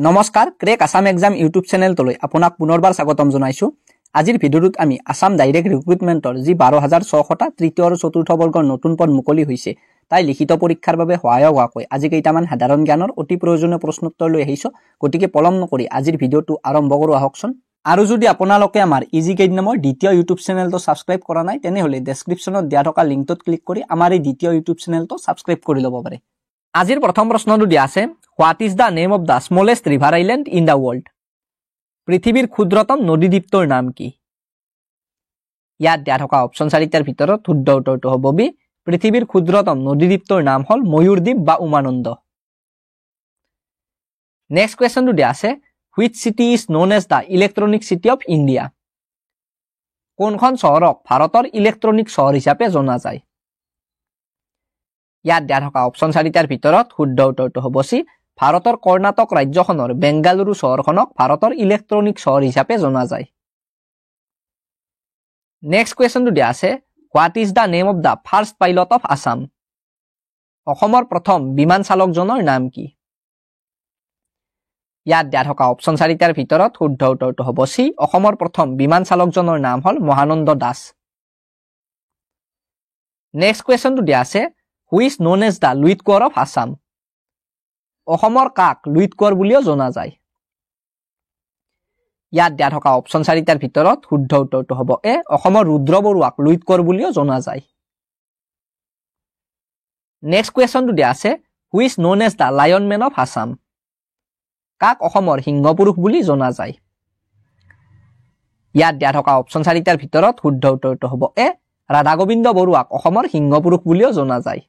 নমস্কাৰ crack Assam exam YouTube চেনেলটোলৈ আপোনাক পুনৰবাৰ স্বাগতম জনাইছো। আজিৰ ভিডিঅ'টোত আমি আসাম ডাইৰেক্ট ৰিক্ৰুটমেণ্টৰ যি 12600টা তৃতীয় আৰু চতুৰ্থ বৰ্গৰ নতুন পদ মুকলি হৈছে তাই লিখিত পৰীক্ষাৰ বাবে সহায়ক হোৱাকৈ আজি কেইটামান সাধাৰণ জ্ঞানৰ অতি প্ৰয়োজনীয় প্ৰশ্নোত্তৰ লৈ আহিছো। গতিকে পলম নকৰি আজিৰ ভিডিঅ'টো আৰম্ভ কৰো আহকচোন। আৰু যদি আপোনালোকে আমাৰ ইজি গাইড নামৰ দ্বিতীয় ইউটিউব চেনেলটো সাবস্ক্ৰাইব কৰা নাই তেনেহলে ডেসক্ৰিপচনত দিয়া থকা লিংকটোত ক্লিক কৰি আমাৰ এই দ্বিতীয় ইউটিউব চেনেলটো সাবস্ক্ৰাইব কৰি ল'ব পাৰে। আজিৰ প্ৰথম প্ৰশ্নটো দিয়া আছে, What is the name of the smallest river island in the world? পৃথিৱীৰ ক্ষুদ্ৰতম নদীদ্বীপটোৰ নাম কি? ইয়াত দিয়া থকা অপচন 4টাৰ ভিতৰত শুদ্ধ উত্তৰটো হ'ব বি। পৃথিৱীৰ ক্ষুদ্ৰতম নদীদ্বীপটোৰ নাম হ'ল ময়ূৰদ্বীপ বা উমানন্দ। নেক্সট কুৱেশ্যনটো দিয়া আছে, Which city is known as the electronic city of India? কোনখন চহৰক ভাৰতৰ ইলেক্ট্ৰনিক চহৰ হিচাপে জনা যায়? ইয়াত দিয়া থকা অপচন 4টাৰ ভিতৰত শুদ্ধ উত্তৰটো হ'ব সি। ভাৰতৰ কৰ্ণাটক ৰাজ্যখনৰ বেংগালুৰু চহৰখনক ভাৰতৰ ইলেক্ট্ৰনিক চহৰ হিচাপে জনা যায়। নেক্সট কুৱেশ্যনটো দিয়া আছে, What is the name of the first pilot of Assam? অসমৰ প্ৰথম বিমান চালকজনৰ নাম কি? ইয়াত দিয়া থকা অপচন 4টাৰ ভিতৰত শুদ্ধ উত্তৰটো হ'ব সি। অসমৰ প্ৰথম বিমান চালকজনৰ নাম হ'ল মহানন্দ দাস। নেক্সট কুৱেশ্যনটো দিয়া আছে, Who is known as the Luit Kaur of Assam? অসমৰ কাক লুইত কোঁৱৰ বুলিও জনা যায়? ইয়াত দিয়া থকা অপচন 4টাৰ ভিতৰত শুদ্ধ উত্তৰটো হ'ব এ। অসমৰ ৰুদ্ৰ বৰুৱাক লুইত কোঁৱৰ বুলিও জনা যায়। নেক্সট কুৱেশ্যনটো দিয়া আছে, Who is known as the Lion Man of Assam? কাক অসমৰ সিংহ পুৰুষ বুলি জনা যায়? ইয়াত দিয়া থকা অপচন 4টাৰ ভিতৰত শুদ্ধ উত্তৰটো হ'ব এ। ৰাধা গোবিন্দ বৰুৱাক অসমৰ সিংহ পুৰুষ বুলিও জনা যায়।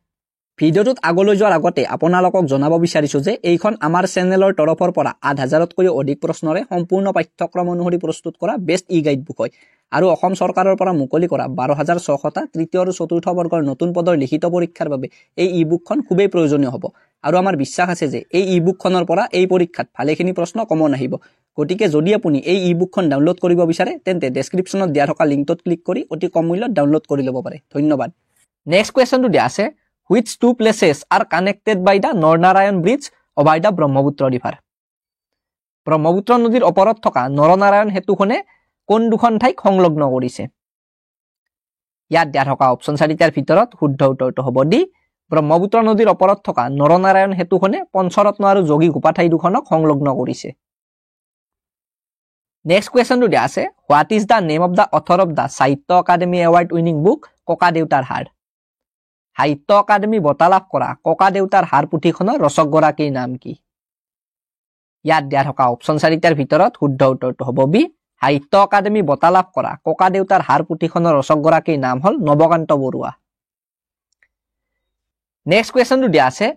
ভিডিঅ'টোত আগলৈ যোৱাৰ আগতে আপোনালোকক জনাব বিচাৰিছো যে এইখন আমাৰ চেনেলৰ তৰফৰ পৰা 8000তকৈ অধিক প্ৰশ্নৰে সম্পূৰ্ণ পাঠ্যক্ৰম অনুসৰি প্ৰস্তুত কৰা বেষ্ট ই গাইড বুক হয়। আৰু অসম চৰকাৰৰ পৰা মুকলি কৰা 12600টা তৃতীয় আৰু চতুৰ্থ বৰ্গৰ নতুন পদৰ লিখিত পৰীক্ষাৰ বাবে এই ই বুকখন খুবেই প্ৰয়োজনীয় হ'ব। আৰু আমাৰ বিশ্বাস আছে যে এই ই বুকখনৰ পৰা এই পৰীক্ষাত ভালেখিনি প্ৰশ্ন কমন আহিব। গতিকে যদি আপুনি এই ই বুকখন ডাউনলোড কৰিব বিচাৰে তেন্তে ডেসক্ৰিপচনত দিয়া থকা লিংকটোত ক্লিক কৰি অতি কম মূল্যত ডাউনলোড কৰি ল'ব পাৰে। ধন্যবাদ। নেক্সট কুৱেশ্যনটো দিয়া আছে, Which two places are connected by the Nor-Narayan Bridge over the Brahmaputra River? Brahmaputra নদীৰ ওপৰত থকা নৰনাৰায়ণ সেতুখনে কোন দুখন ঠাইক সংলগ্ন কৰিছে? ইয়াত দিয়া থকা অপচন 4টাৰ ভিতৰত শুদ্ধ উত্তৰটো হ'ব ডি। ব্ৰহ্মপুত্ৰ নদীৰ ওপৰত থকা নৰনাৰায়ণ সেতুখনে পঞ্চৰত্ন আৰু যোগী ঘোপা ঠাই দুখনক সংলগ্ন কৰিছে। নেক্সট কুৱেশ্যনটো দিয়া আছে, What is the name of the author of the সাহিত্য একাডেমী এৱাৰ্ড উইনিং বুক ককা দেউতাৰ হাড়? সাহিত্য একাডেমী বঁটা লাভ কৰা ককা দেউতাৰ হাড় পুথিখনৰ ৰচকগৰাকীৰ নাম কি? ইয়াত দিয়া থকা অপচন 4টাৰ ভিতৰত শুদ্ধ উত্তৰটো হ'ব বি। সাহিত্য একাডেমী বঁটা লাভ কৰা ককা দেউতাৰ হাড় পুথিখনৰ ৰচকগৰাকীৰ নাম হ'ল নৱকান্ত বৰুৱা। নেক্সট কুৱেশ্যনটো দিয়া আছে,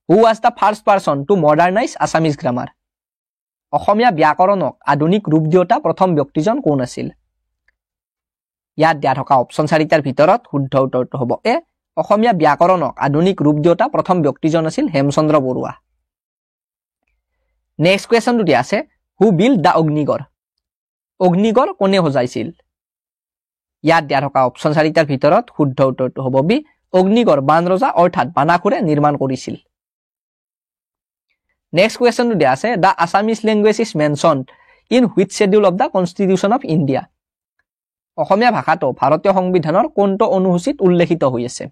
Who was the first person to modernize Assamese grammar? অসমীয়া ব্যাকৰণক আধুনিক ৰূপ দিওঁতা প্ৰথম ব্যক্তিজন কোন আছিল? ইয়াত দিয়া থকা অপচন 4টাৰ ভিতৰত শুদ্ধ উত্তৰটো হ'ব এ। অসমীয়া ব্যাকৰণক আধুনিক ৰূপ দিওঁতা প্ৰথম ব্যক্তিজন আছিল হেমচন্দ্ৰ বৰুৱা। নেক্সট কুৱেশ্যনটো দিয়া আছে, Who built the Agnigarh? Agnigarh কোনে সজাইছিল? ইয়াত দিয়া থকা অপচন 4টাৰ ভিতৰত শুদ্ধ উত্তৰটো হ'ব বি। অগ্নিগড় বানৰজা অৰ্থাৎ বানাসুৰে নিৰ্মাণ কৰিছিল। নেক্সট কুৱেশ্যনটো দিয়া আছে, The Assamese language is mentioned in which schedule of the Constitution of India? অসমীয়া ভাষাটো ভাৰতীয় সংবিধানৰ কোনটো অনুসূচীত উল্লেখিত হৈ আছে?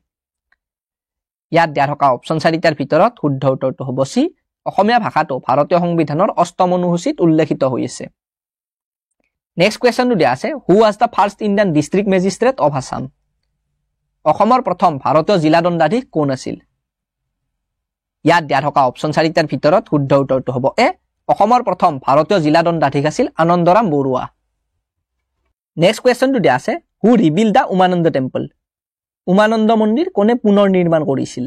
ইয়াত দিয়া থকা অপচন 4টাৰ ভিতৰত শুদ্ধ উত্তৰটো হ'ব সি। অসমীয়া ভাষাটো ভাৰতীয় সংবিধানৰ 8ম অনুসূচীত উল্লেখিত হৈ আছে। নেক্সট কুৱেশ্যনটো দিয়া আছে, Who was the first Indian district magistrate of Assam? অসমৰ প্ৰথম ভাৰতীয় জিলা দণ্ডাধীশ কোন আছিল? ইয়াত দিয়া থকা অপচন 4টাৰ ভিতৰত শুদ্ধ উত্তৰটো হ'ব এ। অসমৰ প্ৰথম ভাৰতীয় জিলা দণ্ডাধীশ আছিল আনন্দৰাম বৰুৱা। নেক্সট কুৱেশ্যনটো দিয়া আছে, Who rebuilt the Umananda temple? Umananda মন্দিৰ কোনে পুনৰ নিৰ্মাণ কৰিছিল?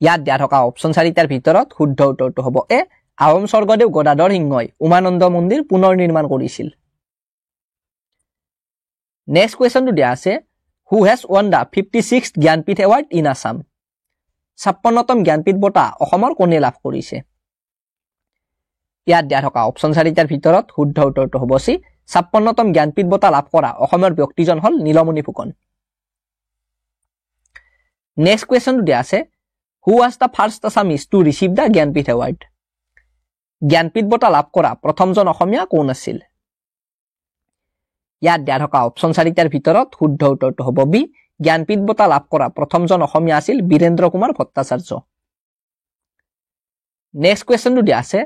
ইয়াত দিয়া থকা অপচন 4টাৰ ভিতৰত শুদ্ধ উত্তৰটো হ'ব এ। আহোম স্বৰ্গদেউ গদাধৰ সিংহই উমানন্দ মন্দিৰ পুনৰ নিৰ্মাণ কৰিছিল। নেক্সট কুৱেশ্যনটো দিয়া আছে, Who has won the 56th Jnanpith award in Assam? 56তম জ্ঞানপীঠ বঁটা অসমৰ কোনে লাভ কৰিছে? ইয়াত দিয়া থকা অপচন 4টাৰ ভিতৰত শুদ্ধ উত্তৰটো হ'ব সি। 56তম জ্ঞানপীঠ বঁটা লাভ কৰা অসমৰ ব্যক্তিজন হ'ল নীলমণি ফুকন। নেক্সট কুৱেশ্যনটো দিয়া আছে, Who was the first Assamese to receive the Gyanpith Award? Jnanpith বঁটা লাভ কৰা প্ৰথমজন অসমীয়া কোন আছিল ইয়াত দিয়া থকা অপচন 4টাৰ ভিতৰত শুদ্ধ উত্তৰটো হ'ব বি জ্ঞানপীঠ বঁটা লাভ কৰা প্ৰথমজন অসমীয়া আছিল বীৰেন্দ্ৰ কুমাৰ ভট্টাচাৰ্য নেক্সট কোৱেশ্চনটো দিয়া আছে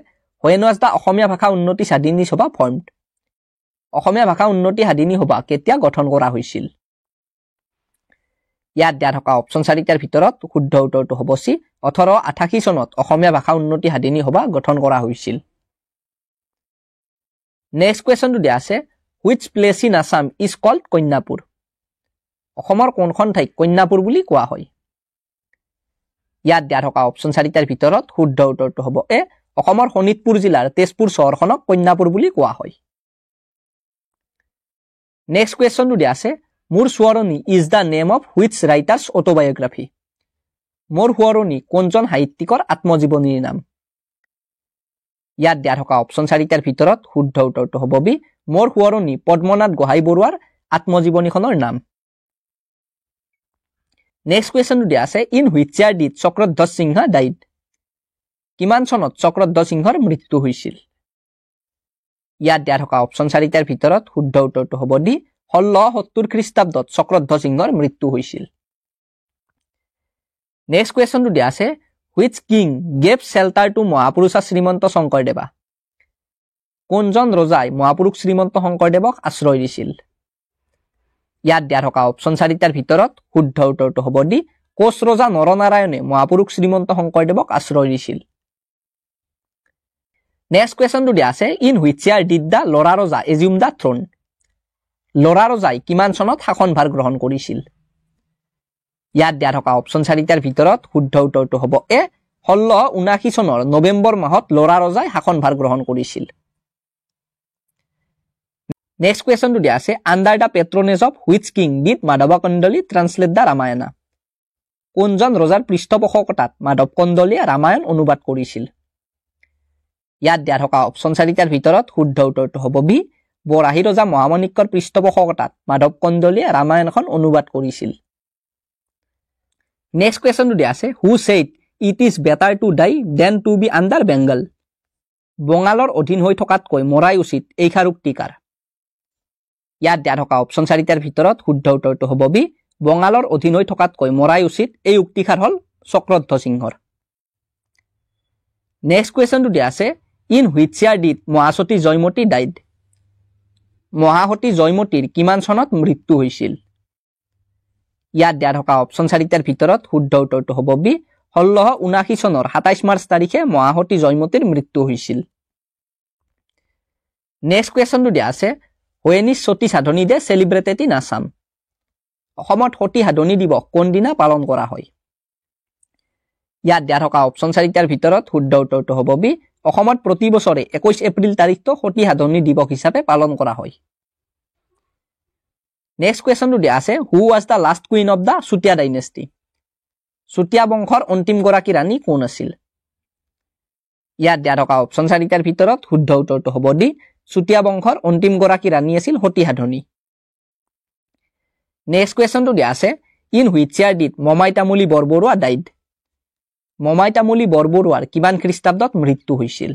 when was the অসমীয়া ভাষা উন্নতি সাধিনী সভা formed অসমীয়া ভাষা উন্নতি সাধিনী সভা কেতিয়া গঠন কৰা হৈছিল ইয়াত দিয়া থকা অপচন 4টাৰ ভিতৰত শুদ্ধ উত্তৰটো হ'ব সি 1888 চনত অসমীয়া ভাষা উন্নতি সাধিনী সভা গঠন কৰা হৈছিল নেক্সট কোৱেশ্চনটো দিয়া আছে which place in Assam is called কন্যাপুৰ অসমৰ কোনখন ঠাইক কন্যাপুৰ বুলি কোৱা হয় ইয়াত দিয়া থকা অপচন 4টাৰ ভিতৰত শুদ্ধ উত্তৰটো হ'ব এ অসমৰ শোণিতপুৰ জিলাৰ তেজপুৰ চহৰখনক কন্যাপুৰ বুলি কোৱা হয় নেক্সট কোৱেশ্চনটো দিয়া আছে Mor Sowaroni is the name of which writer's autobiography Mor Sowaroni কোনজন সাহিত্যিকৰ আত্মজীৱনীৰ নাম ইয়াত দিয়া থকা অপচন 4টাৰ ভিতৰত শুদ্ধ উত্তৰটো হ'ব বি মোৰ সোঁৱৰণী পদ্মনাথ গোহাঁই বৰুৱাৰ আত্মজীৱনীখনৰ নাম নেক্সট কোৱেশ্চনটো দিয়া আছে in which year did Chakradhwaj Singha died কিমান চনত চক্ৰধ্বজ সিংহৰ মৃত্যু হৈছিল ইয়াত দিয়া থকা অপচন 4টাৰ ভিতৰত শুদ্ধ উত্তৰটো হ'ব ডি 1670 খ্ৰীষ্টাব্দত চক্ৰধ্বজ সিংহৰ মৃত্যু হৈছিল নেক্সট কোৱেশ্চনটো দিয়া আছে হুইচ কিং গেভ শেল্টাৰ টু মহাপুৰুষ শ্ৰীমন্ত শংকৰদেৱা কোনজন ৰজাই মহাপুৰুষ শ্ৰীমন্ত শংকৰদেৱক আশ্ৰয় দিছিল ইয়াত দিয়া থকা অপচন 4টাৰ ভিতৰত শুদ্ধ উত্তৰটো হ'ব ডি কোচ ৰজা নৰনাৰায়ণে মহাপুৰুষ শ্ৰীমন্ত শংকৰদেৱক আশ্ৰয় দিছিল নেক্সট কোৱেশ্চনটো দিয়া আছে in which year did the লৰা ৰজা এজিউম দ্য থ্ৰন লৰা ৰজাই কিমান চনত শাসনভাৰ গ্ৰহণ কৰিছিল ইয়াত দিয়া থকা অপচন 4টাৰ ভিতৰত শুদ্ধ উত্তৰটো হ'ব এ 1679 চনৰ নৱেম্বৰ মাহত লৰা ৰজাই শাসনভাৰ গ্ৰহণ কৰিছিল নেক্সট কোৱেশ্চনটো দিয়া আছে under the patronage of which king did Madhav Kandali translate the Ramayana কোনজন ৰজাৰ পৃষ্ঠপোষকতাত মাধৱ কন্দলীয়ে ৰামায়ণ অনুবাদ কৰিছিল ইয়াত দিয়া থকা অপচন 4টাৰ ভিতৰত শুদ্ধ উত্তৰটো হ'ব বি বৰাহী ৰজা মহামণিক্যৰ পৃষ্ঠপোষকতাত মাধৱ কন্দলীয়ে ৰামায়ণখন অনুবাদ কৰিছিল নেক্সট কোৱেশ্চনটো দিয়া আছে who said it is better to die than to be under Bengal বঙালৰ অধীন হৈ থকাতকৈ মৰাই উচিত এই উক্তিকাৰ ইয়াত দিয়া থকা অপচন 4টাৰ ভিতৰত শুদ্ধ উত্তৰটো হ'ব বি বঙালৰ অধীন হৈ থকাতকৈ মৰাই উচিত এই উক্তিকাৰ হ'ল চক্ৰধ্বজ সিংহৰ নেক্সট কোৱেশ্চনটো দিয়া আছে in which year did Mahasati Joymati died Mahasati জয়মতীৰ কিমান চনত মৃত্যু হৈছিল ইয়াত দিয়া থকা অপচন 4টাৰ ভিতৰত শুদ্ধ উত্তৰটো হ'ব বি 1679 চনৰ 27 মাৰ্চ তাৰিখে মহাসতী জয়মতীৰ মৃত্যু হৈছিল নেক্সট কোৱেশ্চনটো দিয়া আছে when is Sati Sadhani day celebrated in Assam অসমত সতী সাধনী দিৱস কোন দিনা পালন কৰা হয় ইয়াত দিয়া থকা অপচন 4টাৰ ভিতৰত শুদ্ধ উত্তৰটো হ'ব বি অসমত প্ৰতি বছৰে 21 এপ্ৰিল তাৰিখটো সতী সাধনী দিৱস হিচাপে পালন কৰা হয় নেক্সট কোৱেশ্চনটো দিয়া আছে who was the last queen of the Chutia dynasty Chutia বংশৰ অন্তিম গৰাকী ৰাণী কোন আছিল ইয়াত দিয়া থকা অপচন 4টাৰ ভিতৰত শুদ্ধ উত্তৰটো হ'ব ডি চুতীয়া বংশৰ অন্তিম গৰাকী ৰাণী আছিল সতী সাধনী নেক্সট কোৱেশ্চনটো দিয়া আছে in which year did Momai Tamuli Borbarua died Momai Tamuli বৰবৰুৱাৰ কিমান খ্ৰীষ্টাব্দত মৃত্যু হৈছিল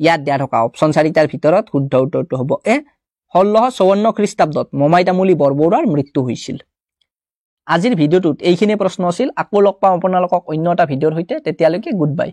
ইয়াত দিয়া থকা অপচন 4টাৰ ভিতৰত শুদ্ধ উত্তৰটো হ'ব এ 1654 খ্ৰীষ্টাব্দত মমাই তামুলী বৰবৰুৱাৰ মৃত্যু হৈছিল আজিৰ ভিডিঅ'টোত এইখিনি প্ৰশ্ন আছিল আকৌ লগ পাম আপোনালোকক অন্য এটা ভিডিঅ'ৰ সৈতে তেতিয়ালৈকে গুড বাই